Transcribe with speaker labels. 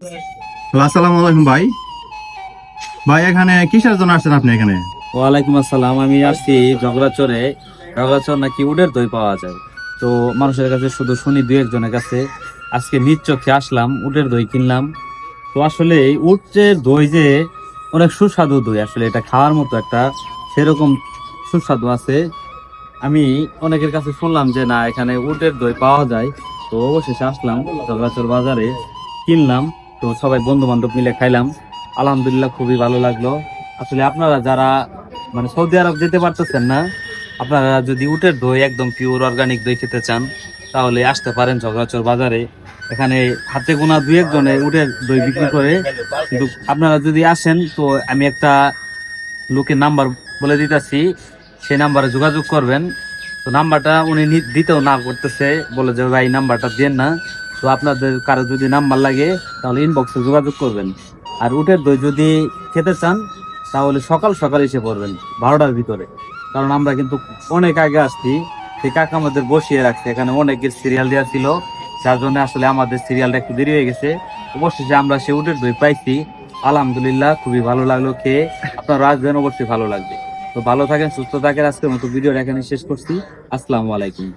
Speaker 1: আসসালামু আলাইকুম ভাই। ভাই এখানে কিসের জন্য আসছেন আপনি এখানে?
Speaker 2: ওয়ালাইকুম আসসালাম। আমি আসছি ঝগড়াচরে। ঝগড়াচর নাকি উটের দই পাওয়া যায়। তো মানুষের কাছে শুধু শুনি, দুই একজনের কাছে। আজকে নিজ চোখে আসলাম, উটের দই কিনলাম। তো আসলে এই উটের দই যে অনেক সুস্বাদু দই, আসলে এটা খাওয়ার মতো একটা সেরকম সুস্বাদু আছে। আমি অনেকের কাছে শুনলাম যে না, এখানে উটের দই পাওয়া যায়। তো অবশেষে আসলাম ঝগড়াচর বাজারে, কিনলাম। তো সবাই বন্ধু বান্ধব মিলে খাইলাম। আলহামদুলিল্লাহ, খুবই ভালো লাগলো। আসলে আপনারা যারা মানে সৌদি আরব যেতে পারতেছেন না, আপনারা যদি উটের দই একদম পিওর অর্গানিক দই খেতে চান, তাহলে আসতে পারেন ঝগড়াচর বাজারে। এখানে হাতে গোনা দুই একজনে উটের দই বিক্রি করে। কিন্তু আপনারা যদি আসেন, তো আমি একটা লোকের নাম্বার বলে দিতেছি, সেই নাম্বারে যোগাযোগ করবেন। তো নাম্বারটা উনি দিতেও না করতেছে, বলে যে ভাই নাম্বারটা দেন না। তো আপনাদের কারো যদি নাম্বার লাগে, তাহলে ইনবক্সে যোগাযোগ করবেন। আর উটের দই যদি খেতে চান, তাহলে সকাল সকাল এসে পড়বেন 12টার ভিতরে। কারণ আমরা কিন্তু অনেক আগে আসছি, সেই কাকা আমাদের বসিয়ে রাখছে, এখানে অনেকের সিরিয়াল দেওয়া ছিল, যার জন্য আসলে আমাদের সিরিয়ালটা একটু দেরি হয়ে গেছে। অবশেষে আমরা সে উটের দই পাইছি। আলহামদুলিল্লাহ, খুবই ভালো লাগলো খেয়ে। আপনারা আসবেন, অবশ্যই ভালো লাগবে। তো ভালো থাকেন, সুস্থ থাকেন। আজকের মতো ভিডিওটা এখানে শেষ করছি। আসসালামু আলাইকুম।